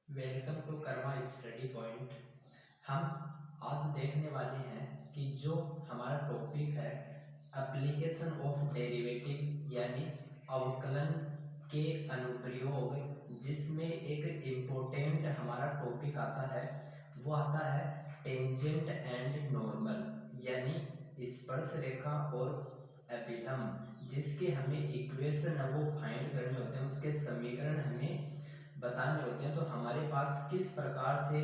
Welcome to Karma study point. हम आज देखने वाले हैं कि जो हमारा टॉपिक है एप्लीकेशन ऑफ डेरिवेटिव यानी अवकलन के अनुप्रयोग, जिसमें एक इम्पोर्टेंट हमारा टॉपिक आता है, वो आता है टेंजेंट एंड नॉर्मल यानी स्पर्श रेखा और अभिलंब, जिसके हमें इक्वेशन है वो फाइंड करने होते हैं, उसके समीकरण हमें बताने होते हैं। तो हमारे पास किस प्रकार से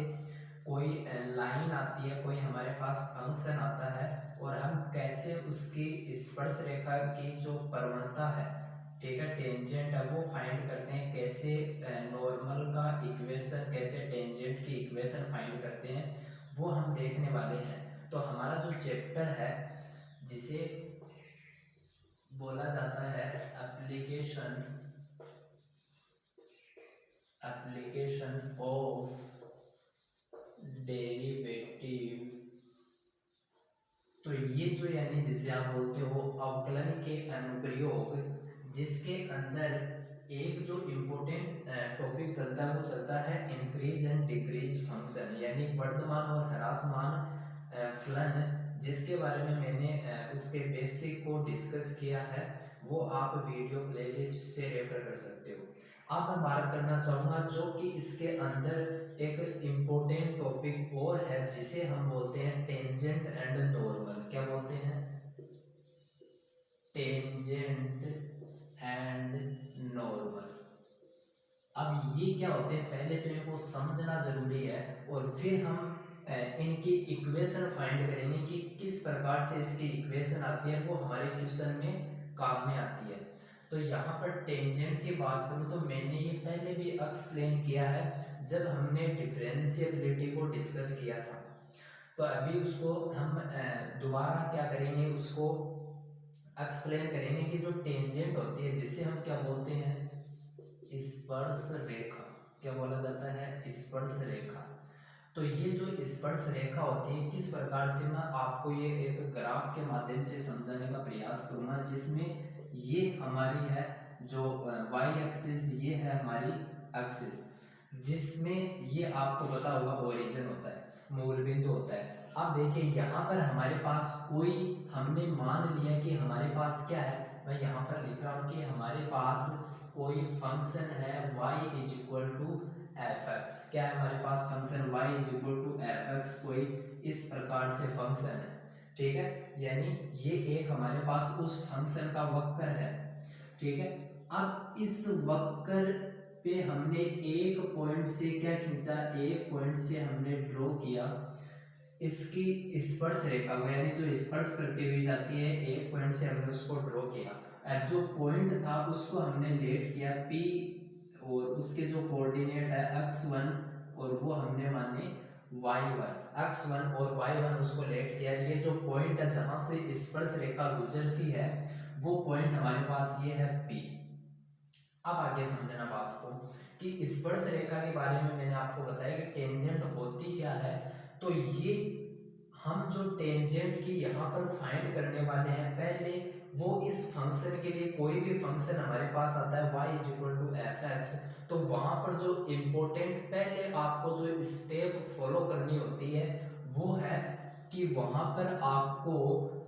कोई लाइन आती है, कोई हमारे पास फंक्शन आता है और हम कैसे उसकी स्पर्श रेखा की जो प्रवणता है, ठीक है, टेंजेंट है, वो फाइंड करते हैं। कैसे नॉर्मल का इक्वेशन, कैसे टेंजेंट की इक्वेशन फाइंड करते हैं, वो हम देखने वाले हैं। तो हमारा जो चैप्टर है, जिसे बोला जाता है एप्लीकेशन ऑफ डेरिवेटिव, तो ये जो यानी जिसे आप बोलते हो अवकलन के अनुप्रयोग, जिसके अंदर एक जो इम्पोर्टेंट टॉपिक चलता है वो चलता है इंक्रीज एंड डिक्रीज फंक्शन यानी वर्धमान और ह्रासमान फलन, जिसके बारे में मैंने उसके बेसिक को डिस्कस किया है, वो आप वीडियो प्लेलिस्ट से रेफर कर सकते हो। अब मैं बात करना चाहूँगा जो कि इसके अंदर एक इम्पोर्टेंट टॉपिक और है, जिसे हम बोलते हैं टेंजेंट एंड नॉर्मल। क्या बोलते हैं? Tangent and normal. अब ये क्या होते हैं, पहले तो इनको समझना जरूरी है और फिर हम इनकी इक्वेशन फाइंड करेंगे कि किस प्रकार से इसकी इक्वेशन आती है, वो हमारे ट्यूशन में काम में आती है। तो यहाँ पर टेंजेंट की बात करूँ तो मैंने ये पहले भी एक्सप्लेन किया है जब हमने डिफरेंशिएबिलिटी को डिस्कस किया था। तो अभी उसको हम दोबारा क्या करेंगे, उसको एक्सप्लेन करेंगे कि जो टेंजेंट होती है, जिसे हम क्या बोलते हैं, स्पर्श रेखा। क्या बोला जाता है? स्पर्श रेखा। तो ये जो स्पर्श रेखा होती है, किस प्रकार से, मैं आपको ये एक ग्राफ के माध्यम से समझाने का प्रयास करूंगा, जिसमें ये हमारी है जो वाई एक्सिस, ये है हमारी एक्सिस, जिसमें ये आपको पता होगा ओरिजिन होता है, मूल बिंदु होता है। अब देखिए यहाँ पर हमारे पास कोई, हमने मान लिया कि हमारे पास क्या है, मैं यहाँ पर लिख रहा हूँ कि हमारे पास कोई फंक्शन है y is equal to F X. क्या है हमारे पास function y is equal to F X, कोई इस प्रकार से फंक्शन है, ठीक है, यानी ये एक हमारे पास उस फंक्शन का वक्र है, ठीक है। अब इस वक्र पे हमने एक पॉइंट से क्या खींचा, एक पॉइंट से हमने ड्रॉ किया इसकी स्पर्श रेखा को, यानी जो स्पर्श करती हुई जाती है, एक पॉइंट से हमने उसको ड्रॉ किया। अब जो पॉइंट था उसको हमने लेट किया P, और उसके जो कोऑर्डिनेट है x1 और वो हमने माने y1, x1 और y1 उसको लेट किया। ये जो पॉइंट है जहां से स्पर्श रेखा गुजरती है, वो पॉइंट हमारे पास ये है P। अब आगे समझना बात को कि स्पर्श रेखा के बारे में मैंने आपको बताया कि टेंजेंट होती क्या है। तो ये हम जो टेंजेंट की यहाँ पर फाइंड करने वाले हैं, पहले वो इस फंक्शन के लिए, कोई भी फंक्शन हमारे पास आता है y is equal to F X, तो वहां पर जो इम्पोर्टेंट पहले आपको जो स्टेप फॉलो करनी होती है, वो है कि वहां पर आपको,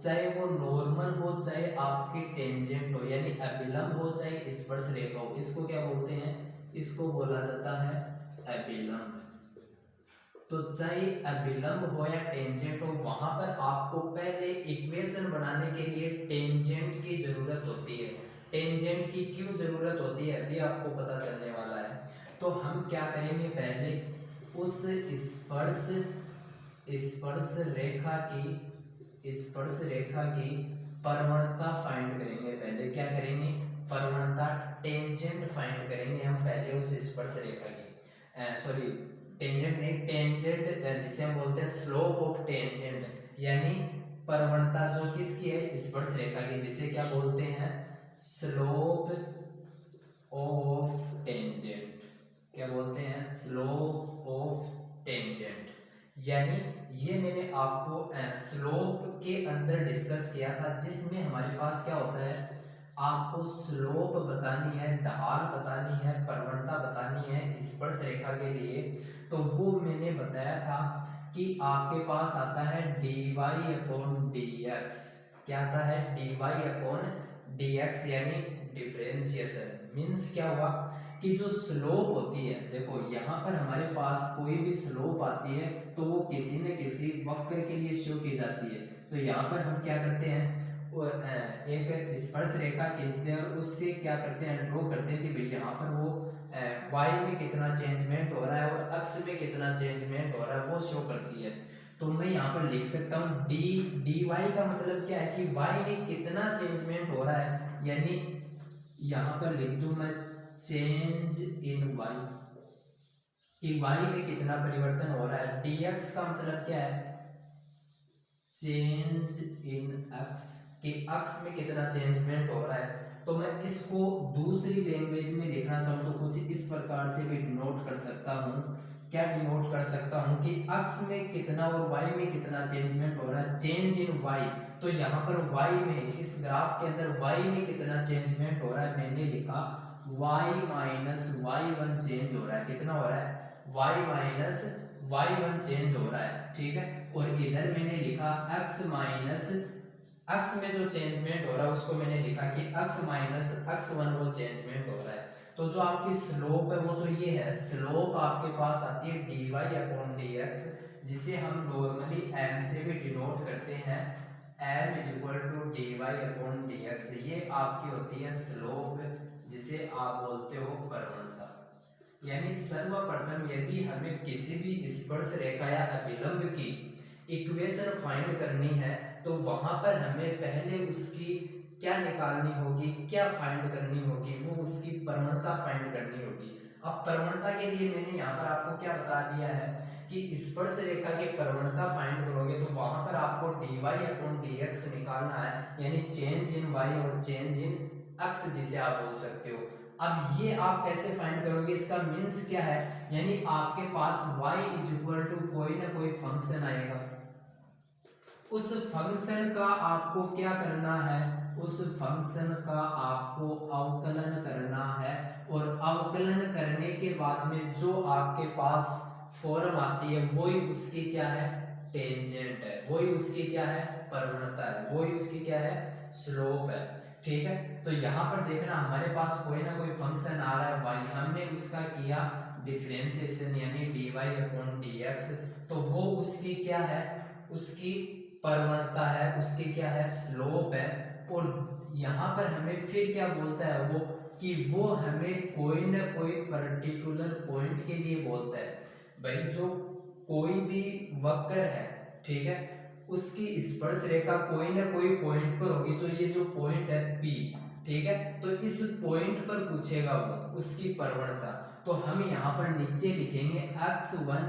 चाहे वो नॉर्मल हो, चाहे आपकी टेंजेंट हो, यानी अभिलंब हो, चाहे स्पर्श रेखा हो, इसको क्या बोलते हैं, इसको बोला जाता है अभिलंब। तो चाहे अभिलंब हो या टेंजेंट हो, वहां पर आपको पहले इक्वेशन बनाने के लिए टेंजेंट की जरूरत होती है। टेंजेंट की क्यों जरूरत होती है, अभी आपको पता चलने वाला है। तो हम क्या करेंगे, पहले उस स्पर्श स्पर्श रेखा की प्रवणता फाइंड करेंगे। पहले क्या करेंगे, प्रवणता, टेंजेंट फाइंड करेंगे हम पहले उस स्पर्श रेखा की, सॉरी टेंजेंट नहीं, टेंजेंट जिसे हम बोलते हैं स्लोप ऑफ टेंजेंट, यानी प्रवणता जो किसकी है, स्पर्श रेखा की, जिसे क्या बोलते हैं, स्लोप ऑफ टेंजेंट। क्या बोलते हैं, स्लोप ऑफ टेंजेंट। यानी ये मैंने आपको स्लोप के अंदर डिस्कस किया था, जिसमें हमारे पास क्या होता है, आपको स्लोप बतानी है, ढाल बतानी है, प्रवणता बतानी है स्पर्श रेखा के लिए, तो वो मैंने बताया था कि आपके पास आता है dy अपॉन dx। क्या आता है? dy अपॉन dx यानी डिफरेंशिएशन। मीन्स क्या हुआ कि जो स्लोप होती है, देखो यहाँ पर हमारे पास कोई भी स्लोप आती है तो वो किसी न किसी वक्र के लिए शो की जाती है। तो यहाँ पर हम क्या करते हैं, एक स्पर्श रेखा खींचते हैं और उससे क्या करते हैं, ड्रॉ करते हैं कि भाई यहाँ पर वो y में कितना चेंजमेंट हो रहा है और अक्ष में कितना चेंजमेंट हो रहा है वो शो करती है। तो मैं यहाँ पर लिख सकता हूँ dy का मतलब क्या है कि y में कितना चेंजमेंट हो रहा है, यानी यहाँ पर लिख दूं मैं चेंज इन y, कि y में कितना परिवर्तन हो रहा है। dx का मतलब क्या है, चेंज इन x, कि x में कितना चेंजमेंट हो रहा है। तो मैं इसको दूसरी लैंग्वेज में लिखना चाहूँ तो कुछ इस प्रकार से भी डिनोट कर सकता हूँ। क्या डिनोट कर सकता हूँ कि x में कितना और y में कितना चेंजमेंट हो रहा है, चेंज इन y। तो यहाँ पर y में, इस ग्राफ के अंदर y में कितना चेंजमेंट हो रहा है, मैंने लिखा y माइनस y1 चेंज हो रहा है। कितना हो रहा है? y माइनस y1 चेंज हो रहा है, ठीक है। और इधर मैंने लिखा x माइनस x में जो चेंजमेंट हो रहा है उसको मैंने लिखा कि x माइनस x1 वो चेंजमेंट हो रहा है। तो जो आपकी स्लोप है वो तो ये है, स्लोप आपके पास आती है dy अपॉन dx, जिसे हम नॉर्मली m से भी डिनोट करते हैं, m is equal to dy upon dx। ये आपकी होती है स्लोप, जिसे आप बोलते हो प्रवणता। यानी सर्वप्रथम यदि हमें किसी भी स्पर्श रेखा या अभिलंब की इक्वेशन फाइंड करनी है तो वहां पर हमें पहले उसकी क्या निकालनी होगी, क्या फाइंड करनी होगी, वो उसकी प्रवणता फाइंड करनी होगी। अब प्रवणता के लिए मैंने यहाँ पर आपको क्या बता दिया है कि स्पर्श रेखा की प्रवणता फाइंड करोगे तो वहां पर आपको dy अपॉन dx निकालना है, यानी चेंज इन y और चेंज इन x जिसे आप बोल सकते हो। अब ये आप कैसे फाइंड करोगे, इसका मीन्स क्या है, यानी आपके पास y इज इक्वल टू कोई ना कोई फंक्शन आएगा, उस फंक्शन का आपको क्या करना है, उस फंक्शन का आपको अवकलन करना है। और अवकलन करने के बाद में जो आपके पास फॉर्म आती है वही उसकी क्या है, टेंजेंट है, वही उसकी क्या है, प्रवणता है, वही उसकी क्या है, स्लोप है, ठीक है। तो यहाँ पर देखना हमारे पास कोई ना कोई फंक्शन आ रहा है y, हमने उसका किया डिफरेंशिएशन यानी dy अपॉन dx, तो वो उसकी क्या है, उसकी प्रवणता है, उसकी क्या है, स्लोप है। और यहाँ पर हमें फिर क्या बोलता है वो, कि वो हमें कोई ना कोई पर्टिकुलर पॉइंट के लिए बोलता है। भाई जो कोई भी वक्र है, ठीक है, उसकी स्पर्श रेखा कोई ना कोई पॉइंट पर होगी, तो ये जो पॉइंट है P, ठीक है, तो इस पॉइंट पर पूछेगा वो उसकी प्रवणता। तो हम यहाँ पर नीचे लिखेंगे x1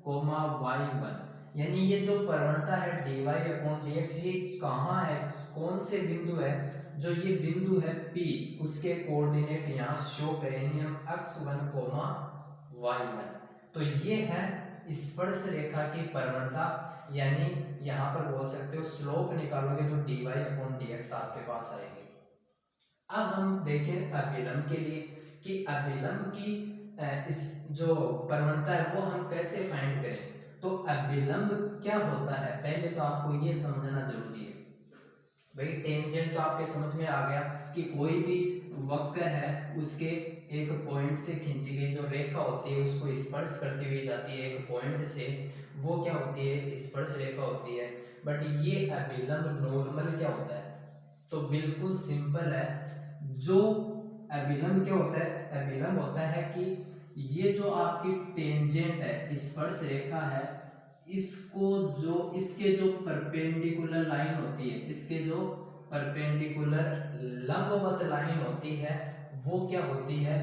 y1, यानी ये जो प्रवणता है dy अपॉन dx, ये कहाँ है, कौन से बिंदु है, जो ये बिंदु है P, उसके कोऑर्डिनेट यहाँ शो करेंगे हम x1 y1। तो ये है स्पर्श रेखा की प्रवणता, यानी यहाँ पर बोल सकते हो स्लोप निकालोगे तो dy अपॉन dx आपके पास आएगी। अब हम देखें अभिलंब के लिए कि अभिलंब की इस जो प्रवणता है वो हम कैसे फाइंड करें। तो अभिलंब क्या होता है, पहले तो आपको ये समझना जरूरी है। भाई टेंजेंट तो आपके समझ में आ गया कि कोई भी वक्र है उसके एक पॉइंट से खींची गई जो रेखा होती है उसको स्पर्श करती हुई जाती है एक पॉइंट से, वो क्या होती है, स्पर्श रेखा होती है। बट ये अभिलंब नॉर्मल क्या होता है, तो बिल्कुल सिंपल है। जो अभिलंब क्या होता है, अभिलंब होता है कि ये जो आपकी टेंजेंट है, स्पर्श रेखा है, इसको जो इसके जो परपेंडिकुलर लाइन होती है, इसके जो परपेंडिकुलर लंबवत लाइन होती है वो क्या होती है,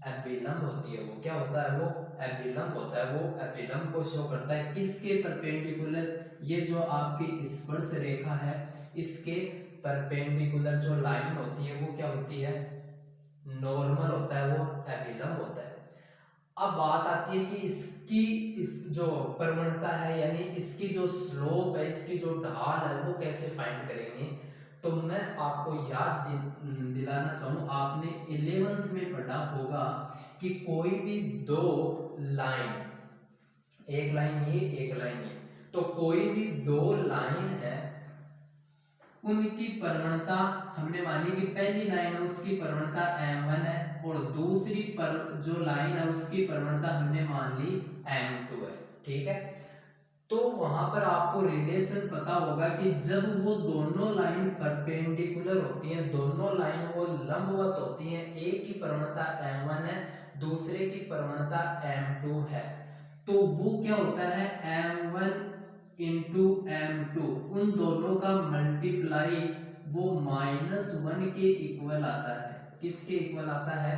अभिलंब होती है। वो क्या होता है, वो अभिलंब होता है। वो अभिलंब को शो करता है किसके परपेंडिकुलर, ये जो आपकी स्पर्श रेखा है इसके परपेंडिकुलर जो लाइन होती है वो क्या होती है, नॉर्मल होता है, वो अभिलंब होता है। अब बात आती है कि इसकी इस जो प्रवणता है यानी इसकी जो स्लोप है, इसकी जो ढाल है वो कैसे फाइंड करेंगे। तो मैं आपको याद दिलाना चाहूँ, आपने 11th में पढ़ा होगा कि कोई भी दो लाइन, एक लाइन ये एक लाइन ये, तो कोई भी दो लाइन है उनकी प्रवणता हमने मानी कि पहली लाइन है उसकी प्रवणता m1 है और दूसरी पर जो लाइन है उसकी प्रवणता हमने मान ली m2 है। ठीक है, तो वहां पर आपको रिलेशन पता होगा कि जब वो दोनों लाइन परपेंडिकुलर होती हैं, दोनों लाइन वो लंबवत होती हैं, एक की प्रवणता m1 है दूसरे की प्रवणता m2 है, तो वो क्या होता है m1 इंटू m2, उन दोनों का मल्टीप्लाई वो -1 के इक्वल आता है। किसके इक्वल आता है?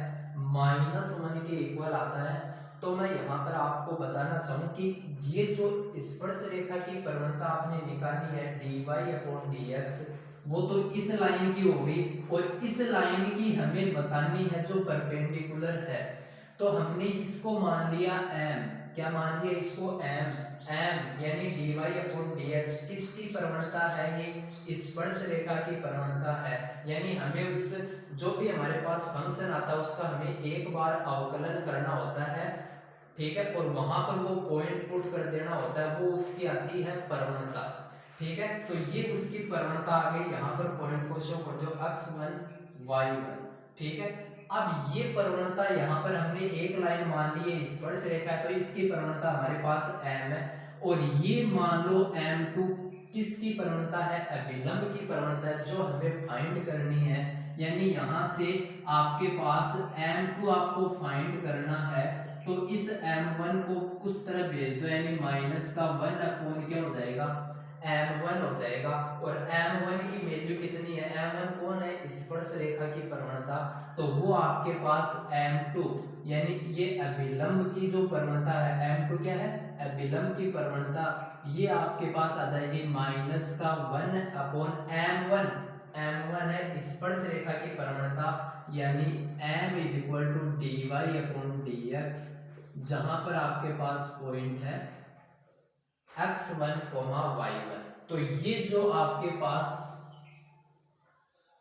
-1 के इक्वल आता है। तो मैं यहाँ पर आपको बताना चाहूँ कि ये जो स्पर्श रेखा की प्रवणता आपने निकाली है dy/dx, वो तो इस लाइन की हो गई और इस लाइन की हमें बतानी है जो परपेंडिकुलर है, तो हमने इसको मान लिया m। क्या मान लिया इसको? m यानी dy/dx किसकी प्रवणता है? ये स्पर्श रेखा की प्रवणता है। यानी हमें उस जो भी हमारे पास फंक्शन आता है उसका हमें एक बार अवकलन करना होता है, ठीक है, और वहां पर वो पॉइंट पुट कर देना होता है, वो उसकी आती है प्रवणता। ठीक है, तो ये उसकी प्रवणता आ गई। यहाँ पर पॉइंट को शो कर दो x1 y1। ठीक है, अब ये प्रवणता यहाँ पर हमने एक लाइन मान ली है स्पर्श रेखा है, तो इसकी प्रवणता हमारे पास m है और ये मान लो m2 किसकी प्रवणता है? अभिलंब की प्रवणता है जो हमें फाइंड करनी है। यानी यहाँ से आपके पास m2 आपको फाइंड करना है, तो इस m1 को उस तरफ भेज दो, यानी -1 अपॉन क्या हो जाएगा? m1 हो जाएगा। और m1 की वैल्यू कितनी है? m1 कौन है? स्पर्श रेखा की प्रवणता, तो वो आपके पास m2 यानी ये अभिलंब की जो प्रवणता है, m2 क्या है? अभिलंब की प्रवणता, ये आपके पास आ जाएगी -1 अपॉन m1। m1 है स्पर्श रेखा की प्रवणता, यानी m = dy/dx, जहां पर आपके पास पॉइंट है x1, y1। तो ये जो आपके पास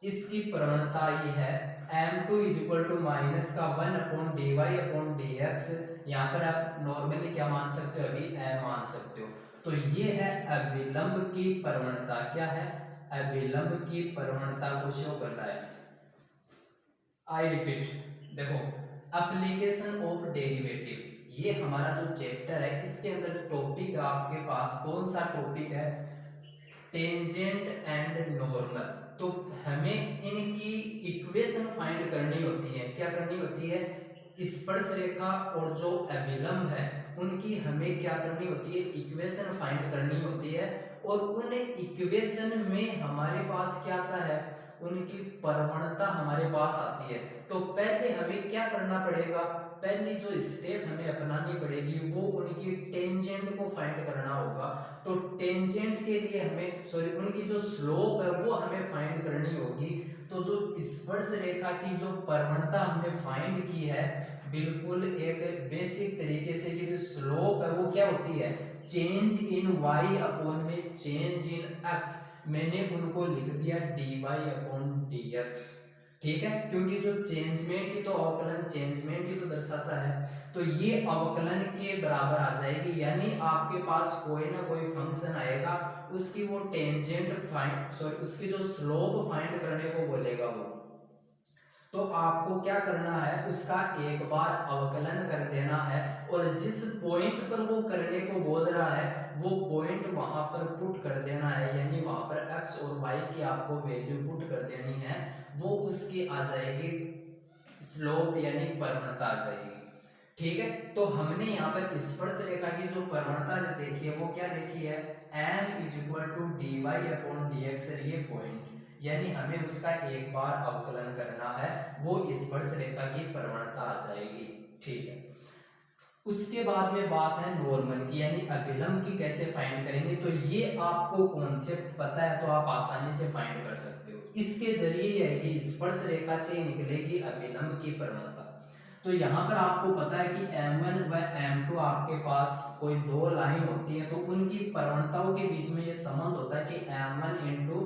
इसकी प्रवणता ये है m2 = -1 अपॉन dy/dx। यहाँ पर आप नॉर्मली क्या मान सकते हो? अभी m मान सकते हो। तो ये है अभिलंब की प्रवणता। क्या है? अभिलंब की प्रवणता को शो कर रहा है। आई रिपीट, देखो, एप्लीकेशन ऑफ डेरिवेटिव, ये हमारा जो चैप्टर है इसके अंदर टॉपिक आपके पास कौन सा टॉपिक है? Tangent and normal. तो हमें इनकी इक्वेशन फाइंड करनी होती है। क्या करनी होती है? स्पर्श रेखा और जो अभिलंब है उनकी हमें क्या करनी होती है? इक्वेशन फाइंड करनी होती है। और उन इक्वेशन में हमारे पास क्या आता है? उनकी प्रवणता हमारे पास आती है। तो पहले हमें क्या करना पड़ेगा? पहली जो स्टेप हमें अपनानी पड़ेगी वो उनकी टेंजेंट को फाइंड करना होगा। तो टेंजेंट के लिए हमें उनकी जो स्लोप है वो हमें फाइंड करनी होगी। तो जो स्पर्श रेखा की जो प्रवणता हमने फाइंड की है बिल्कुल एक बेसिक तरीके से, कि जो स्लोप है वो क्या होती है? चेंज इन y अपॉन में चेंज इन x, मैंने उनको लिख दिया dy/dx। ठीक है, क्योंकि जो चेंजमेंट की तो अवकलन चेंजमेंट ही तो दर्शाता है, तो ये अवकलन के बराबर आ जाएगी। यानी आपके पास कोई ना कोई फंक्शन आएगा, उसकी वो टेंजेंट उसकी जो स्लोप फाइंड करने को बोलेगा वो, तो आपको क्या करना है? उसका एक बार अवकलन कर देना है और जिस पॉइंट पर वो करने को बोल रहा है वो पॉइंट वहां पर पुट कर देना है। यानी वहां पर x और y की आपको वैल्यू पुट कर देनी है, वो उसकी आ जाएगी स्लोप यानी प्रवणता आ जाएगी। ठीक है, तो हमने यहाँ पर स्पर्श रेखा की जो प्रवणता जो देखी है वो क्या देखी है? m = dy/dx, ये पॉइंट, यानी हमें उसका एक बार अवकलन करना है, वो स्पर्श रेखा की प्रवणता आ जाएगी। ठीक है, उसके बाद में बात है नॉर्मल की, यानी अभिलंब की कैसे फाइंड करेंगे। तो ये आपको कॉन्सेप्ट पता है तो आप आसानी से फाइंड कर सकते हो। इसके जरिए ये है कि स्पर्श रेखा से निकलेगी अभिलंब की प्रवणता। तो यहाँ पर आपको पता है कि m1 व m2 आपके पास कोई दो लाइन होती है, तो उनकी प्रवणताओं के बीच में ये संबंध होता है कि m1 into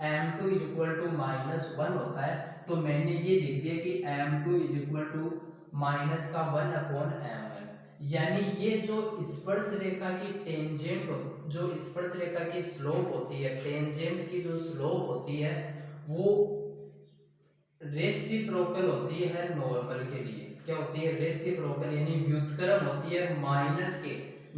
m2 is equal to -1 होता है, तो मैंने ये लिख दिया कि m2 is equal to minus का 1/m1, यानी ये जो स्पर्श रेखा की टेंजेंट, जो स्पर्श रेखा की स्लोप होती है, टेंजेंट की जो स्लोप होती है वो रेसिप्रोकल होती है नॉर्मल के लिए। क्या होती है? रेसिप्रोकल, यानी व्युत्क्रम होती है माइनस के,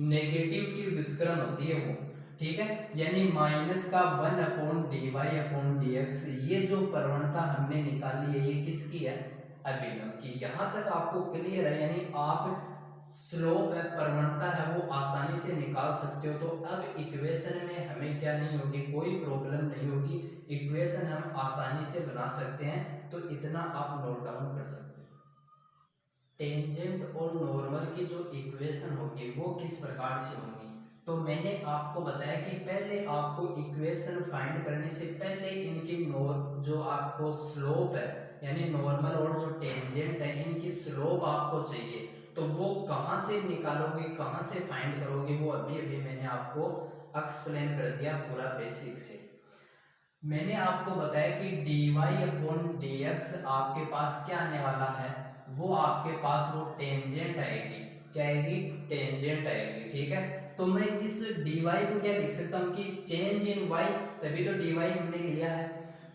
नेगेटिव की व्युत्क्रम होती है वो, ठीक है। यानी माइनस का 1/dy/dx, ये जो प्रवणता हमने निकाली है ये किसकी है? अभिलंब की। यहां तक आपको क्लियर है? यानी आप स्लोप है, प्रवणता है, वो आसानी से निकाल सकते हो। तो अब इक्वेशन में हमें क्या नहीं होगी, कोई प्रॉब्लम नहीं होगी, इक्वेशन हम आसानी से बना सकते हैं। तो इतना आप नोट डाउन कर सकते हो। टेंजेंट और नॉर्मल की जो इक्वेशन होगी वो किस प्रकार से होगी, तो मैंने आपको बताया कि पहले आपको इक्वेशन फाइंड करने से पहले इनकी जो आपको स्लोप है, यानी नॉर्मल और जो टेंजेंट है, इनकी स्लोप आपको चाहिए। तो वो कहाँ से निकालोगे, कहाँ से फाइंड करोगे, वो अभी अभी मैंने आपको एक्सप्लेन कर दिया पूरा बेसिक से। मैंने आपको बताया कि dy/dx आपके पास क्या आने वाला है, वो आपके पास वो टेंजेंट आएगी। क्या आएगी? टेंजेंट आएगी, ठीक है। तो मैं इस dy को क्या लिख सकता हूँ कि चेंज इन y, तभी तो dy हमने लिया है।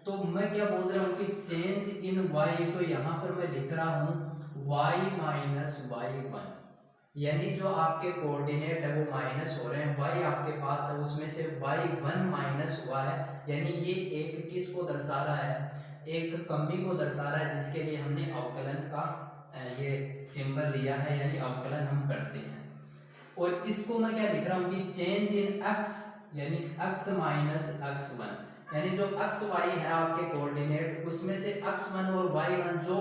तो मैं क्या बोल रहा हूँ कि चेंज इन y, तो यहाँ पर मैं लिख रहा हूँ y-y1, यानी जो आपके कोऑर्डिनेट है वो माइनस हो रहे हैं, y आपके पास है उसमें से y1 माइनस हुआ है, यानी ये एक किस को दर्शा रहा है? एक कमी को दर्शा रहा है, जिसके लिए हमने अवकलन का ये सिंबल लिया है, यानी अवकलन हम करते हैं। और इसको मैं क्या लिख रहा हूँ कि चेंज इन x, यानी x माइनस x1, यानी जो xy है आपके कोऑर्डिनेट, उसमें से x1 और y1 जो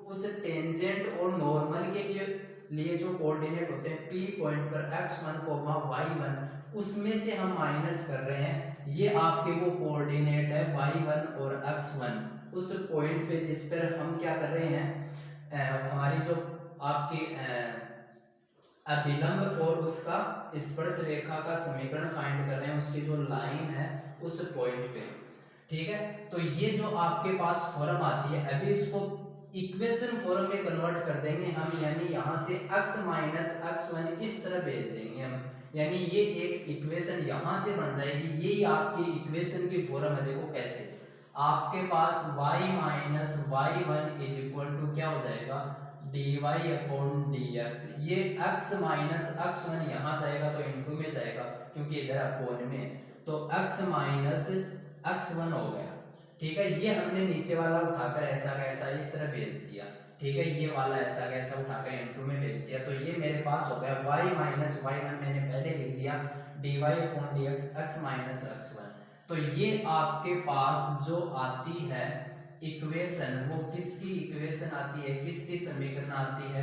उस टेंजेंट और नॉर्मल के जो लिए जो कोऑर्डिनेट होते हैं P पॉइंट पर x1, y1, उसमें से हम माइनस कर रहे हैं। ये आपके वो कोऑर्डिनेट है y1 और x1, उस पॉइंट पे जिस पर हम क्या कर रहे हैं, हमारी जो आपकी अभिलंब और उसका स्पर्श रेखा का समीकरण फाइंड कर रहे हैं, उसकी जो लाइन है उस पॉइंट पे, ठीक है। तो ये जो आपके पास फॉर्म आती है, अभी इसको इक्वेशन फॉर्म में कन्वर्ट कर देंगे हम, यानी यहाँ से x माइनस x1 इस तरह भेज देंगे हम, यानी ये एक इक्वेशन यहाँ से बन जाएगी। ये आपकी इक्वेशन की फॉर्म है। देखो कैसे, आपके पास y minus y1 is equal to क्या हो जाएगा? dy/dx। ये x माइनस x1 यहाँ जाएगा तो इनटू में जाएगा, क्योंकि इधर अपॉन में है, तो x माइनस x1 हो गया, ठीक है। ये हमने नीचे वाला उठाकर ऐसा का ऐसा इस तरह भेज दिया, ठीक है। ये वाला ऐसा का ऐसा उठाकर इनटू में भेज दिया, तो ये मेरे पास हो गया y माइनस y1, मैंने पहले लिख दिया dy/dx x माइनस x1। तो ये आपके पास जो आती है इक्वेशन, वो किसकी इक्वेशन आती है, किसकी समीकरण आती है?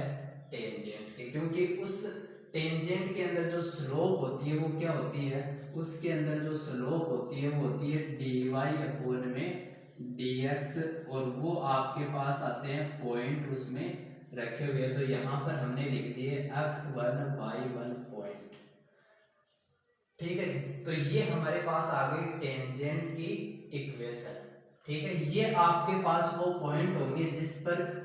टेंजेंट की, क्योंकि उस टेंजेंट के अंदर जो स्लोप होती है वो क्या होती है? उसके अंदर जो स्लोप होती है वो होती है dy/dx, और वो आपके पास आते हैं पॉइंट उसमें रखे हुए। तो यहाँ पर हमने लिख दिए x1 y1 पॉइंट, ठीक है जी। तो ये हमारे पास आ गई टेंजेंट की इक्वेशन, ठीक है। ये आपके पास वो पॉइंट होंगे जिस पर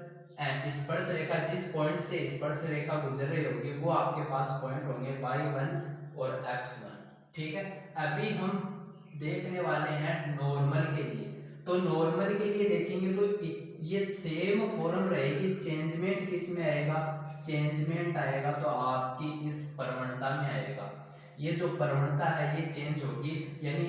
स्पर्श रेखा, जिस पॉइंट से स्पर्श रेखा गुजर रही होगी, वो आपके पास पॉइंट होंगे y1 और x1, ठीक है। अभी हम देखने वाले हैं नॉर्मल के लिए। तो नॉर्मल के लिए देखेंगे तो ये सेम फॉर्म रहेगी। चेंजमेंट किस में आएगा? चेंजमेंट आएगा तो आपकी इस प्रवणता में आएगा। ये जो प्रवणता है ये चेंज होगी, यानी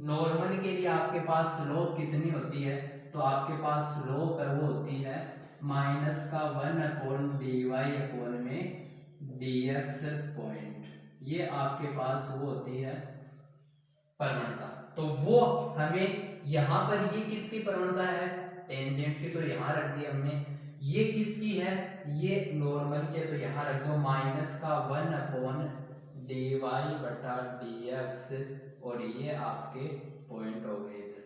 नॉर्मल के लिए आपके पास स्लोप कितनी होती है? तो आपके पास स्लोप है वो होती है माइनस का 1/dy में dx पॉइंट, ये आपके पास वो होती है प्रवणता। तो वो हमें यहाँ पर, ये किसकी प्रवणता है? टेंजेंट की, तो यहाँ रख दी हमने। ये किसकी है? ये नॉर्मल के, तो यहाँ रख दो माइनस का 1/dy/dx, और ये आपके पॉइंट हो गए इधर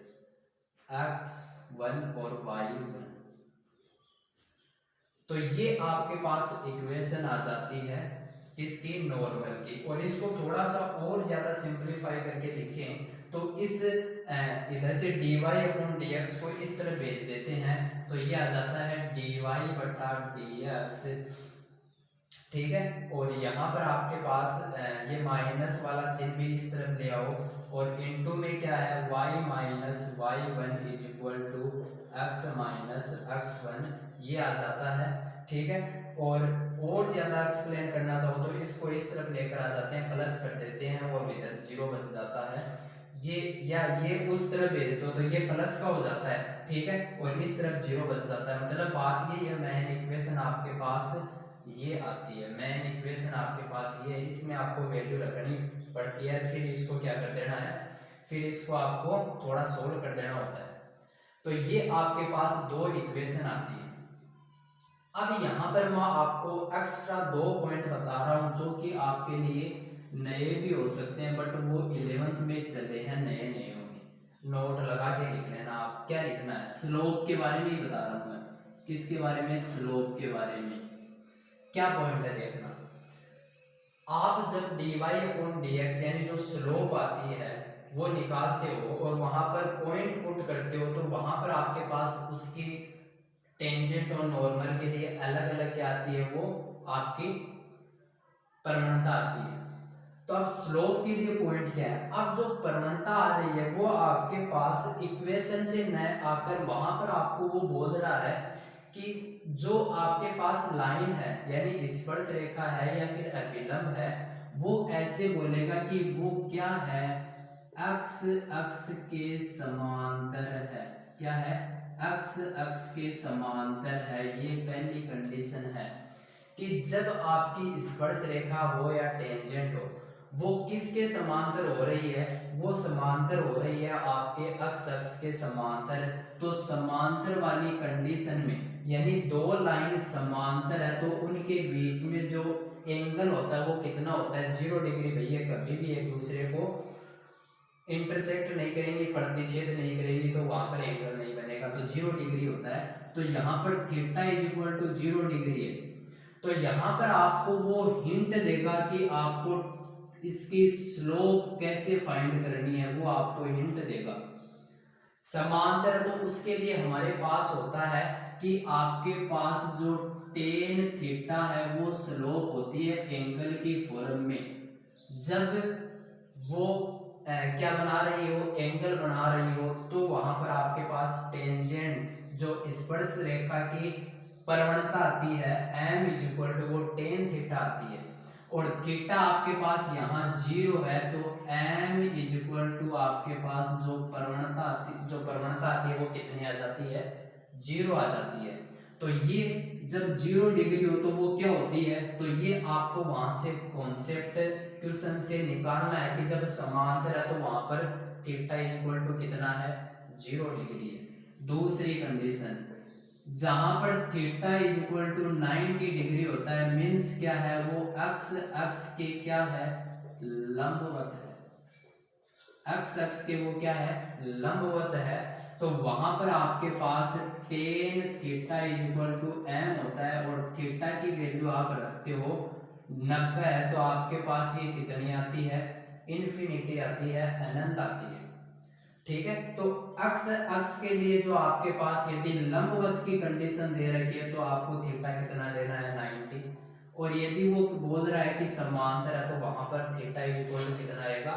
x1 और y1। तो ये आपके पास इक्वेशन आ जाती है किसकी? नॉर्मल की। और इसको थोड़ा सा और ज्यादा सिंपलीफाई करके लिखें तो इस इधर से dy अपॉन dx को इस तरह भेज देते हैं तो ये आ जाता है dy बटा dx, ठीक है। और यहाँ पर आपके पास ये माइनस वाला चिन्ह भी इस तरफ ले आओ और इनटू में क्या है y minus Y one is equal to X minus X one, ये आ जाता है, ठीक है। और ज़्यादा एक्सप्लेन करना चाहो तो इसको इस तरफ लेकर आ जाते हैं, प्लस कर देते हैं और इधर जीरो बच जाता है, ये या ये उस तरफ भेज दो तो ये प्लस का हो जाता है, ठीक है, और इस तरफ जीरो बच जाता है। मतलब बात ये है, मेन इक्वेशन आपके पास ये आती है, मेन इक्वेशन आपके पास ये है, इसमें आपको वैल्यू रखनी पड़ती है, फिर इसको क्या कर देना है, फिर इसको आपको थोड़ा सोल्व कर देना होता है। तो ये आपके पास दो इक्वेशन आती है। अब यहाँ पर मैं आपको एक्स्ट्रा दो पॉइंट बता रहा हूँ जो कि आपके लिए नए भी हो सकते हैं, बट वो 11th में चले हैं, नए नए होंगे। नोट लगा के लिख लेना, आप क्या लिखना है, स्लोप के बारे में ही बता रहा हूँ मैं। किसके बारे में, स्लोप के बारे में। क्या पॉइंट है देखना, आप जब dy अपॉन dx यानी जो स्लोप आती है वो निकालते हो और वहां पर पॉइंट पुट करते हो तो वहां पर आपके पास उसकी टेंजेंट और नॉर्मल के लिए अलग अलग क्या आती है, वो आपकी प्रवणता आती है। तो अब स्लोप के लिए पॉइंट क्या है, अब जो प्रवणता आ रही है वो आपके पास इक्वेशन से न आकर वहां पर आपको वो बोल रहा है कि जो आपके पास लाइन है यानी स्पर्श रेखा है या फिर अभिलंब है, वो ऐसे बोलेगा कि वो क्या है, एक्स अक्ष के समांतर है। क्या है, एक्स अक्ष के समांतर है। ये पहली कंडीशन है कि जब आपकी स्पर्श रेखा हो या टेंजेंट हो, वो किसके समांतर हो रही है, वो समांतर हो रही है आपके अक्ष अक्ष के समांतर। तो समांतर वाली कंडीशन में यानी दो लाइन समांतर है तो उनके बीच में जो एंगल होता है वो कितना होता है, 0 डिग्री। भैया कभी भी एक दूसरे को इंटरसेक्ट नहीं करेंगे, प्रतिच्छेद नहीं करेंगे तो वहां पर एंगल नहीं बनेगा, तो 0 डिग्री होता है। तो यहाँ पर theta is equal to 0 degree है। तो यहाँ पर आपको वो हिंट देगा कि आपको इसकी स्लोप कैसे फाइंड करनी है, वो आपको हिंट देगा। समांतर है तो उसके लिए हमारे पास होता है कि आपके पास जो टेन थीटा है वो स्लोप होती है एंगल की फॉर्म में। जब वो क्या बना रही हो, एंगल बना रही हो, तो वहां पर आपके पास टेंजेंट जो स्पर्श रेखा की प्रवणता आती है m इज इक्वल टू वो टेन थीटा आती है और थीटा आपके पास यहाँ 0 है तो m इज इक्वल टू आपके पास जो प्रवणता आती है वो कितनी आ जाती है, 0 आ जाती है। तो ये जब 0 डिग्री हो तो वो क्या होती है, तो ये आपको वहां से कॉन्सेप्ट क्वेश्चन से निकालना है कि जब समांतर है तो वहां पर थीटा इज इक्वल टू कितना है, 0 डिग्री है। दूसरी कंडीशन, जहां पर theta is equal to 90 degree होता है, मीन्स क्या है, वो एक्स अक्ष के क्या है, लंबवत है। एक्स अक्ष के वो क्या है, लंबवत है। तो वहां पर आपके पास tan theta is equal to M होता है और थीटा की वैल्यू आप रखते हो 90 है तो आपके पास ये कितनी आती है, इन्फिनिटी आती है, अनंत आती है। ठीक है, तो अक्ष अक्ष के लिए जो आपके पास यदि लंबवत की कंडीशन दे रखी है तो आपको थीटा कितना लेना है, 90। और यदि वो बोल रहा है कि समांतर है तो वहां पर थीटा इज इक्वल टू कितना आएगा,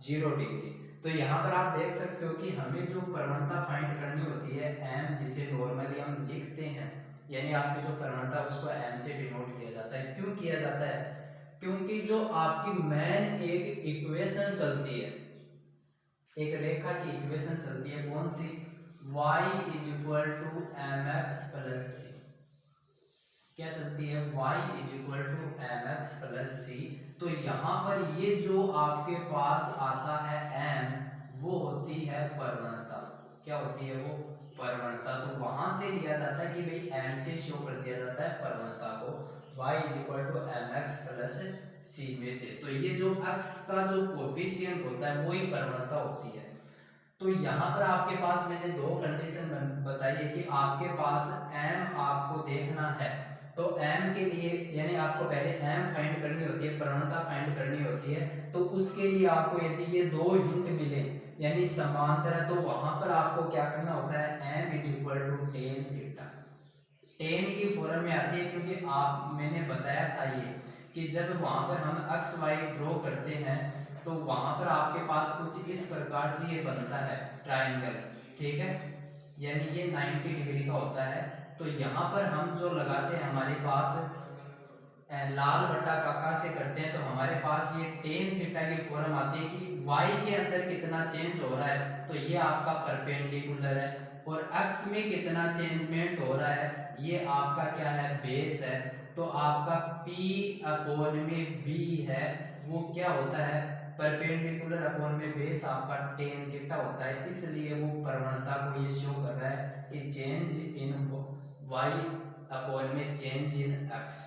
0 डिग्री। तो यहाँ पर आप देख सकते हो कि हमें जो प्रवणता फाइंड करनी होती है m, जिसे नॉर्मली हम लिखते हैं, यानी आपकी जो प्रवणता उसको m से डिनोट किया जाता है। क्यों किया जाता है, क्योंकि जो आपकी मेन एक इक्वेशन चलती है, एक रेखा की इक्वेशन चलती है, कौन सी, y is equal to M X plus C. क्या चलती है, y is equal to M X plus C. तो यहाँ पर ये जो आपके पास आता है m, वो होती है प्रवणता। क्या होती है वो, प्रवणता। तो वहां से लिया जाता है कि भाई m से शो कर दिया जाता है प्रवणता को, y is equal to M X plus C में से। तो ये जो x का जो कोफिशिएंट होता है वो ही प्रवणता होती है। तो यहाँ पर आपके पास मैंने दो कंडीशन बताई है कि आपके पास m आपको देखना है तो m के लिए यानी आपको पहले m फाइंड करनी होती है, प्रवणता फाइंड करनी होती है। तो उसके लिए आपको यदि ये दो हिंट मिले यानी समांतर है, तो वहां पर आपको क्या करना होता है, m is equal to tan theta. Tan की फॉर्म में आती है क्योंकि आप मैंने बताया था ये कि जब वहां पर हम एक्स वाई ड्रॉ करते हैं तो वहां पर आपके पास कुछ इस प्रकार से ये बनता है ट्रायंगल, ठीक है, यानी ये 90 डिग्री का होता है। तो यहाँ पर हम जो लगाते हैं हमारे पास लाल बट्टा काका से करते हैं, तो हमारे पास ये टेन थीटा की फॉर्म आती है कि y के अंदर कितना चेंज हो रहा है, तो ये आपका परपेंडिकुलर है, और x में कितना चेंजमेंट हो रहा है, ये आपका क्या है, बेस है। तो आपका p अपॉन में b है, वो क्या होता है, परपेंडिकुलर अपॉन में बेस आपका टेन थीटा होता है। इसलिए वो प्रवणता को ये शो कर रहा है कि चेंज इन y अपॉन में चेंज इन x।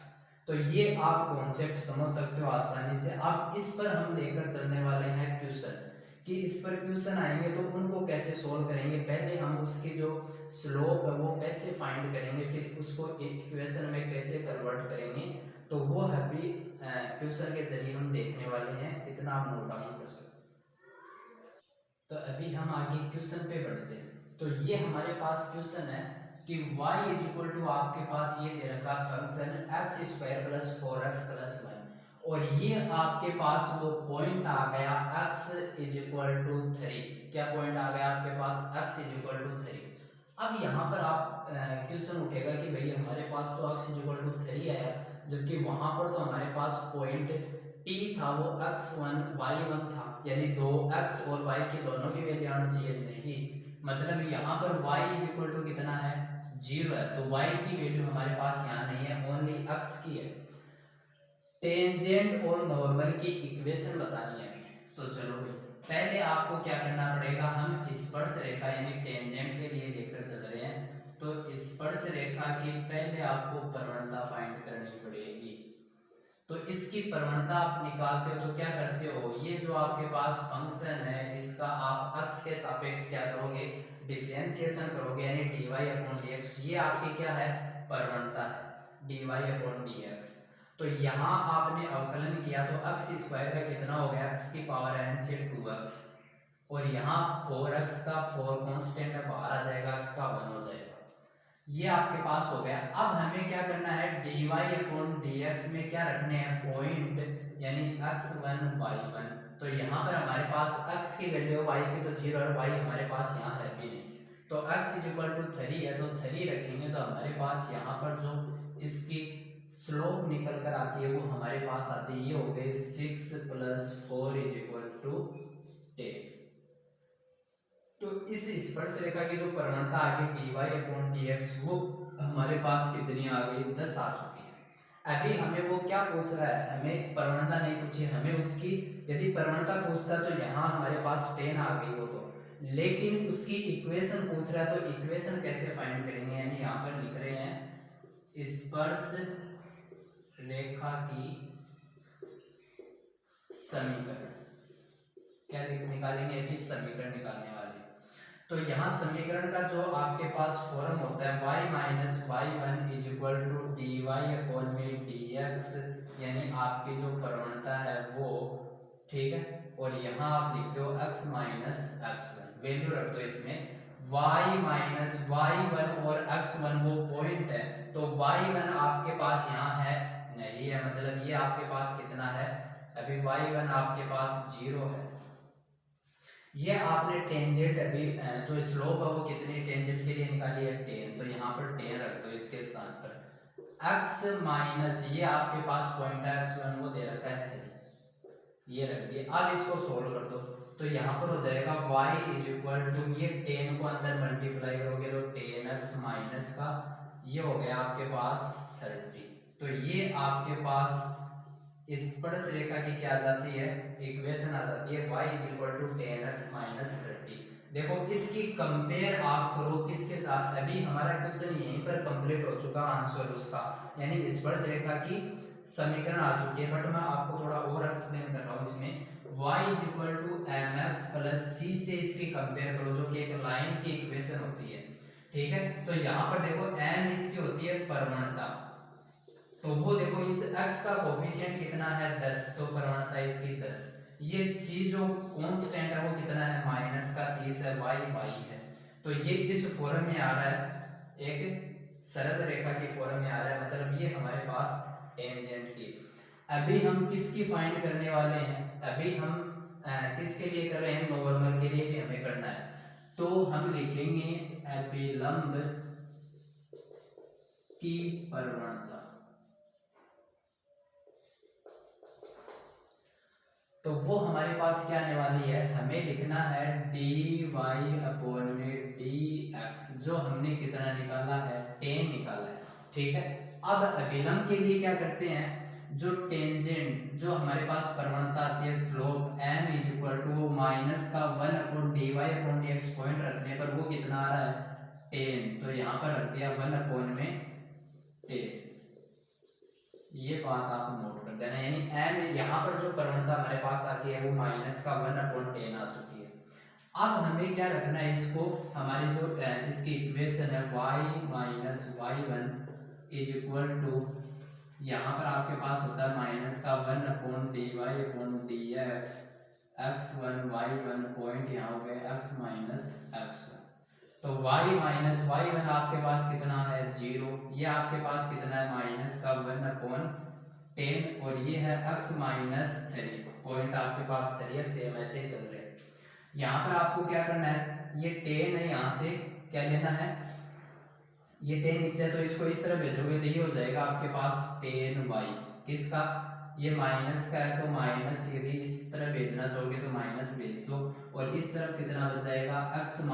तो ये आप कॉन्सेप्ट समझ सकते हो आसानी से। अब इस पर हम लेकर चलने वाले हैं क्वेश्चन, कि इस पर क्वेश्चन आएंगे तो उनको कैसे सोल्व करेंगे। पहले हम उसकी जो स्लोप है वो कैसे फाइंड करेंगे, फिर उसको इक्वेशन में कैसे कन्वर्ट करेंगे, तो वो अभी क्वेश्चन के जरिए हम देखने वाले हैं। इतना आप नोट डाउन कर सकते हो। तो अभी हम आगे क्वेश्चन पे बढ़ते हैं। तो ये हमारे पास क्वेश्चन है कि y इज इक्वल टू आपके पास ये दे रखा function x square plus 4x plus 1, और ये आपके पास वो पॉइंट आ गया x इज इक्वल टू 3। क्या पॉइंट आ गया आपके पास, x इज इक्वल टू 3। अब यहाँ पर आप क्वेश्चन उठेगा कि भाई हमारे पास तो x इज इक्वल टू 3 आया, जबकि वहां पर तो हमारे पास पॉइंट t था वो x1 y1 था, यानी दो x और y की दोनों की वैल्यू आनी चाहिए। नहीं, मतलब यहाँ पर y इज इक्वल टू कितना है, 0 है, तो y की वैल्यू हमारे पास यहाँ नहीं है, ओनली x की है। टेंजेंट और नॉर्मल की इक्वेशन बतानी है। तो चलो भाई, पहले आपको क्या करना पड़ेगा, हम स्पर्श रेखा यानी टेंजेंट के लिए लेकर चल रहे हैं। तो स्पर्श रेखा की पहले आपको प्रवणता फाइंड करनी पड़ेगी। तो इसकी प्रवणता आप निकालते हो तो क्या करते हो, ये जो आपके पास फंक्शन है इसका आप x के सापेक्ष क्या करोगे, डिफरेंशिएशन करोगे, यानी dy अपॉन dx। ये आपकी क्या है, प्रवणता है, dy अपॉन dx। तो यहाँ आपने अवकलन किया तो x स्क्वायर का कितना हो गया, x की पावर n से 2x, और यहाँ 4x का 4 कांस्टेंट है, बाहर आ जाएगा, x का 1 हो जाएगा। ये आपके पास हो गया। अब हमें क्या करना है, dy अपॉन dx में क्या रखने हैं, पॉइंट, यानी x1 y1। तो यहाँ पर हमारे पास x की वैल्यू y की तो 0 और y हमारे पास यहाँ है भी नहीं, तो x इज इक्वल टू 3 है, तो 3 रखेंगे तो हमारे पास यहाँ पर जो इसकी स्लोप निकल कर आती है वो हमारे पास आती है, ये हो गए 6 प्लस 4 इज इक्वल टू 10। तो इस स्पर्श रेखा की जो प्रवणता आ गई dy अपॉन dx, वो हमारे पास कितनी आ गई, 10 आ चुकी है। अभी हमें वो क्या पूछ रहा है, हमें प्रवणता नहीं पूछी, हमें उसकी यदि प्रवणता पूछता तो यहाँ हमारे पास 10 आ गई हो तो, लेकिन उसकी इक्वेशन पूछ रहा है, तो इक्वेशन कैसे फाइंड करेंगे, यानी यहाँ पर लिख रहे हैं स्पर्श रेखा की समीकरण। क्या निकालेंगे, अभी समीकरण निकालने वाले हैं। तो यहाँ समीकरण का जो आपके पास फॉर्म होता है y minus Y one is equal to D Y upon में डी एक्स, यानी आपकी जो प्रवणता है वो, ठीक है, और यहाँ आप लिखते हो x minus X one, value रख दो इसमें y माइनस वाई वन और x1 वो पॉइंट है, तो y1 आपके पास यहाँ है नहीं है, मतलब ये आपके पास कितना है, अभी y1 आपके पास 0 है। ये आपने टेंजेंट अभी जो स्लोप है वो कितनी टेंजेंट के लिए निकाली है, 10, तो यहाँ पर 10 रख दो इसके स्थान पर। x माइनस ये आपके पास पॉइंट है x1 वो दे रखा है 3, ये रख दिए। अब इसको सोल्व कर दो तो यहाँ पर हो जाएगा y इज इक्वल टू, ये 10 को अंदर मल्टीप्लाई करोगे तो 10x माइनस का ये हो गया आपके पास 30। तो ये आपके पास स्पर्श रेखा की क्या आ जाती है, इक्वेशन आ जाती है y is equal to 10x minus 30। देखो इसकी कंपेयर आप करो किसके साथ, अभी हमारा क्वेश्चन यहीं पर कंप्लीट हो चुका आंसर उसका, यानी स्पर्श रेखा की समीकरण आ चुकी है, बट मैं आपको थोड़ा और एक्सप्लेन कर रहा हूँ इसमें। y is equal to mx plus c से इसकी कंपेयर करो, जो कि एक लाइन की इक्वेशन होती है, ठीक है। तो यहाँ पर देखो m इसकी होती है प्रवणता, तो वो देखो इस x का कोफिशिएंट कितना है 10, तो प्रवणता इसकी 10। ये c जो कांस्टेंट है वो कितना है माइनस का 30 है, y है। तो ये इस फॉर्म में आ रहा है, एक सरल रेखा की फॉर्म में आ रहा है, मतलब ये हमारे पास टेंजेंट की। अभी हम किसकी फाइंड करने वाले हैं, अभी हम किसके लिए कर रहे हैं, नॉर्मल के लिए भी हमें करना है। तो हम लिखेंगे अभिलंब की प्रवणता। तो वो हमारे पास क्या आने वाली है, हमें लिखना है dy/dx, जो हमने कितना निकाला है 10 निकाला है, ठीक है। अब अभिलंब के लिए क्या करते हैं, जो टेंजेंट जो हमारे पास प्रवणता आती है स्लोप m = माइनस का 1/dy/dx पॉइंट रखने पर वो कितना आ रहा है 10, तो यहाँ पर रख दिया 1/10। ये बात आप नोट कर देना, यानी m यहाँ पर जो प्रवणता हमारे पास आती है वो माइनस का 1/10 आ चुकी है। अब हमें क्या रखना है, इसको हमारी जो इसकी इक्वेशन है y-y1 = यहाँ पर आपके पास होता है माइनस का 1/dy/dx, x1 y1 पॉइंट यहाँ हो गया x - x1। तो y-y1 आपके पास कितना है 0, ये आपके पास कितना है माइनस का 1/10, और ये है x - 3 पॉइंट आपके पास 3 है, सेम ऐसे ही चल रहे हैं। यहाँ पर आपको क्या करना है, ये 10 है, यहाँ से क्या लेना है, ये 10 नीचे है तो इसको इस तरह भेजोगे तो ये हो जाएगा आपके पास 10y, किसका, ये माइनस का है तो माइनस, यदि इस तरह भेजना चाहोगे तो माइनस भेज दो, और इस तरफ कितना बच जाएगा x -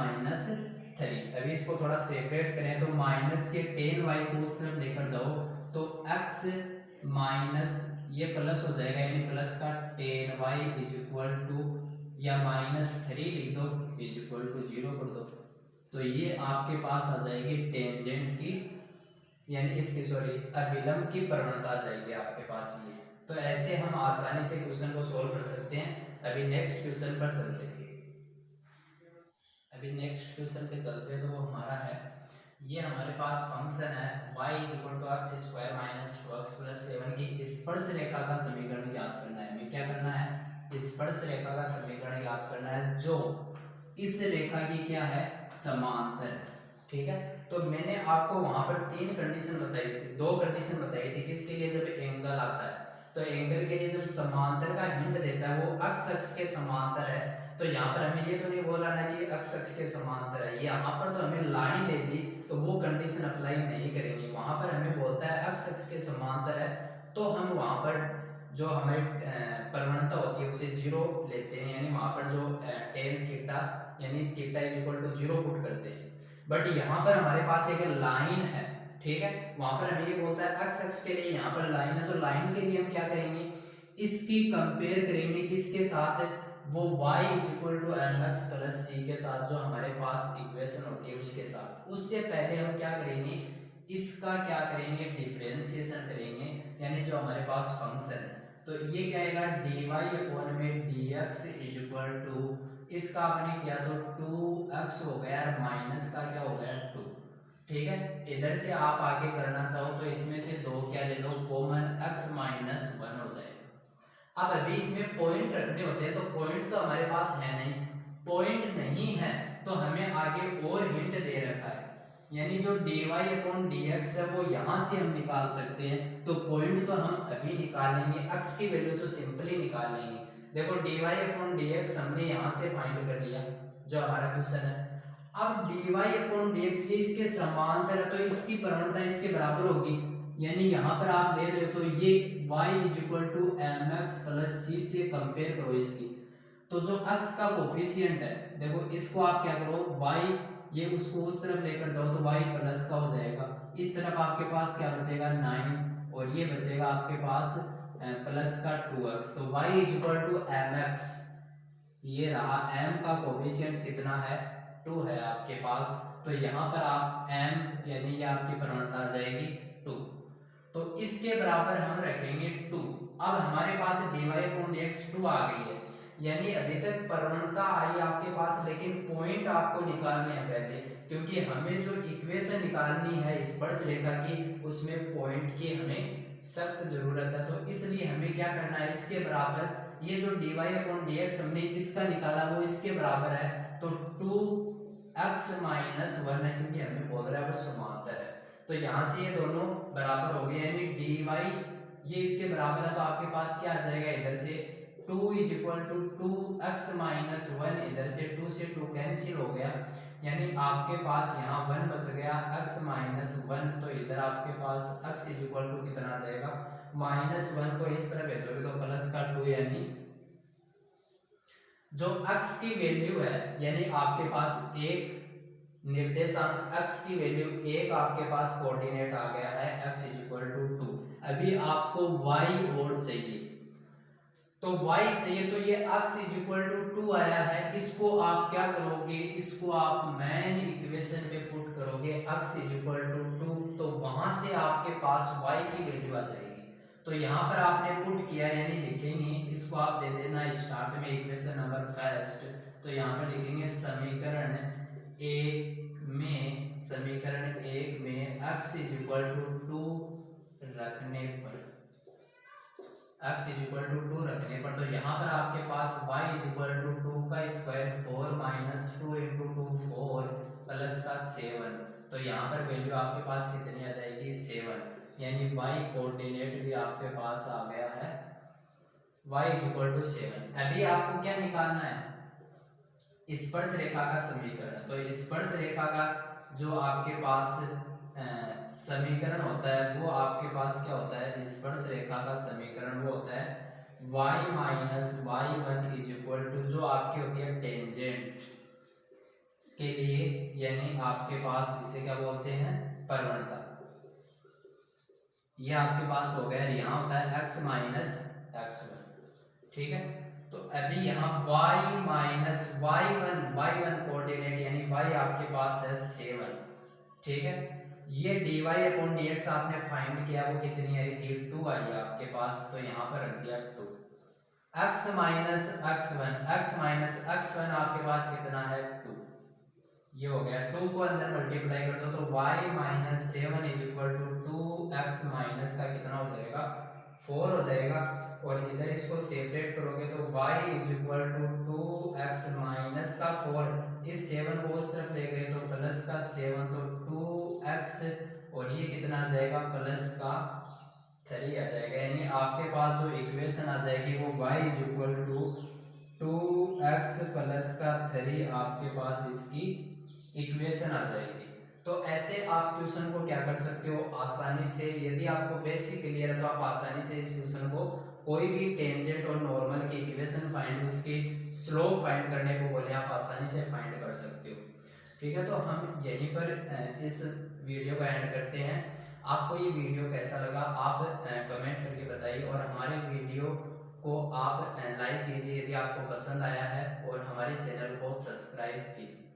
3। अभी इसको थोड़ा सेपरेट करें तो माइनस के 10y को उस तरफ लेकर जाओ तो x माइनस ये प्लस हो जाएगा, यानी प्लस का 10y = या -3 लिख दो = 0 कर दो, तो ये आपके पास आ जाएगी टेंजेंट की, यानी इसकी सॉरी अभिलंब की प्रवणता आ जाएगी आपके पास ये। तो ऐसे हम आसानी से क्वेश्चन को सॉल्व कर सकते हैं। अभी नेक्स्ट क्वेश्चन पर चलते हैं, अभी नेक्स्ट क्वेश्चन पे चलते हैं, तो वो हमारा है, ये हमारे पास फंक्शन है y = x² - 2x + 7 की स्पर्श रेखा का समीकरण ज्ञात करना है। हमें क्या करना है, स्पर्श रेखा का समीकरण ज्ञात करना है जो इस रेखा की क्या है समांतर है, ठीक है। तो मैंने आपको वहां पर 3 कंडीशन बताई थी, 2 कंडीशन बताई थी, किसके लिए, जब एंगल आता है, तो एंगल के लिए जब समांतर का हिंट देता है, वो अक्ष अक्ष के समांतर है, तो यहाँ पर हमें ये तो नहीं बोला ना कि अक्ष अक्ष के समांतर है, यहाँ पर तो हमें लाइन दे दी तो वो कंडीशन अप्लाई नहीं करेंगे, वहां पर हमें बोलता है अक्ष अक्ष के समांतर है, तो हम वहां पर जो हमारी प्रवणता होती है उसे 0 लेते हैं, यानी वहां पर जो tan थीटा यानी थीटा = 0 पुट करते हैं। बट यहाँ पर हमारे पास एक लाइन है, ठीक है, वहां पर हमें ये बोलता है अक्ष अक्ष के लिए यहाँ पर लाइन है, तो लाइन के लिए हम क्या करेंगे, इसकी कंपेयर करेंगे किसके साथ, वो y = mx + c के साथ, जो हमारे पास इक्वेशन होती है उसके साथ। उससे पहले हम क्या करेंगे, इसका क्या करेंगे डिफरेंशिएशन करेंगे, यानी जो हमारे पास फंक्शन है, तो ये क्या आएगा dy/dx = इसका आपने किया तो 2x हो गया और माइनस का क्या हो गया 2, ठीक है। इधर से आप आगे करना चाहो तो इसमें से 2 क्या ले लो कॉमन, x - 1 हो जाएगा। अब अभी इसमें पॉइंट रखने होते हैं, तो पॉइंट तो हमारे पास है नहीं, पॉइंट नहीं है तो हमें आगे और हिंट दे रखा है, यानी जो dy/dx है वो यहाँ से हम निकाल सकते हैं, तो पॉइंट तो हम अभी निकाल लेंगे, x की वैल्यू तो सिंपली निकाल लेंगे। देखो dy/dx हमने यहाँ से फाइंड कर लिया जो हमारा क्वेश्चन है। अब dy/dx ये इसके समांतर है, तो इसकी प्रवणता इसके बराबर होगी, यानी यहाँ पर आप ले रहे हो तो ये y = mx + c से कंपेयर करो इसकी, तो जो x का कोफिशिएंट है देखो इसको आप क्या करो y, ये उसको उस तरफ लेकर जाओ तो y प्लस का हो जाएगा, इस तरफ आपके पास क्या बचेगा 9, और ये बचेगा आपके पास प्लस का 2x, तो y = mx, ये रहा m का कोफिशिएंट कितना है 2 है आपके पास, तो यहाँ पर आप m यानी ये आपकी प्रवणता आ जाएगी 2, तो इसके बराबर हम रखेंगे 2। अब हमारे पास dy/dx 2 आ गई है, यानी अभी तक प्रवणता आई आपके पास, लेकिन पॉइंट आपको निकालने हैं पहले, क्योंकि हमें जो इक्वेशन निकालनी है स्पर्शरेखा की उसमें पॉइंट की हमें सख्त जरूरत है। तो इसलिए हमें क्या करना है, इसके बराबर ये जो dy/dx हमने इसका निकाला वो इसके बराबर है, तो 2x - 1 है क्योंकि हमें बोल रहा है वो समांतर है। तो यहाँ से ये दोनों बराबर हो गए, यानी dy ये इसके बराबर है, तो आपके पास क्या आ जाएगा इधर से 2 = 2x - 1, इधर से 2 से 2 कैंसिल हो गया, यानी आपके पास यहाँ 1 बच गया x - 1, तो इधर आपके पास x = कितना आ जाएगा -1 को इस तरह भेजोगे तो प्लस का 2, यानी जो x की वैल्यू है, यानी आपके पास एक निर्देशांक x की वैल्यू 1 आपके पास कोऑर्डिनेट आ गया है x = 2। अभी आपको y और चाहिए, तो y चाहिए, तो ये x = 2 आया है, इसको आप क्या करोगे, इसको आप मेन इक्वेशन में पुट करोगे x = 2, तो वहां से आपके पास y की वैल्यू आ जाएगी। तो यहाँ पर आपने पुट किया, यानी लिखेंगे इसको आप दे देना स्टार्ट में इक्वेशन नंबर फर्स्ट, तो यहाँ पर लिखेंगे समीकरण एक में x = 2 रखने पर, x = 2 रखने पर, तो यहाँ पर आपके पास y = 2 का स्क्वायर 4 - 2 × 2 4 प्लस का 7, तो यहाँ पर वैल्यू आपके पास कितनी आ जाएगी 7, यानी y कोऑर्डिनेट भी आपके पास आ गया है y = 7। अभी आपको क्या निकालना है, स्पर्श रेखा का समीकरण। तो स्पर्श रेखा का जो आपके पास समीकरण होता है वो आपके पास क्या होता है, स्पर्श रेखा का समीकरण वो होता है y - y1 = जो आपकी होती है टेंजेंट के लिए, यानी आपके पास इसे क्या बोलते हैं प्रवणता, ये आपके पास हो गया, यहाँ होता है x - x1, ठीक है। तो अभी यहाँ y - y1 कोऑर्डिनेट, यानी y आपके पास है 7, ठीक है। ये dy/dx आपने फाइंड किया, वो कितनी आई थी 2 आई आपके पास, तो यहाँ पर रख दिया 2। x - x1 आपके पास कितना है 2, ये हो गया, 2 को अंदर मल्टीप्लाई कर दो तो y - 7 = 2x माइनस का कितना हो जाएगा 4 हो जाएगा, और इधर इसको सेपरेट करोगे तो y = 2x माइनस का 4, इस 7 को उस तरफ ले गए तो प्लस का 7, तो 2x, और ये कितना आ जाएगा प्लस का 3 आ जाएगा, यानी आपके पास जो इक्वेशन आ जाएगी वो y = 2x प्लस का 3 आपके पास इसकी इक्वेशन आ जाएगी। तो ऐसे आप क्वेश्चन को क्या कर सकते हो आसानी से, यदि आपको बेसिक क्लियर है तो आप आसानी से इस क्वेश्चन को कोई भी टेंजेंट और नॉर्मल की इक्वेशन फाइंड, उसकी स्लोप फाइंड करने को बोले आप आसानी से फाइंड कर सकते हो, ठीक है। तो हम यहीं पर इस वीडियो का एंड करते हैं। आपको ये वीडियो कैसा लगा आप कमेंट करके बताइए, और हमारे वीडियो को आप लाइक कीजिए यदि आपको पसंद आया है, और हमारे चैनल को सब्सक्राइब कीजिए।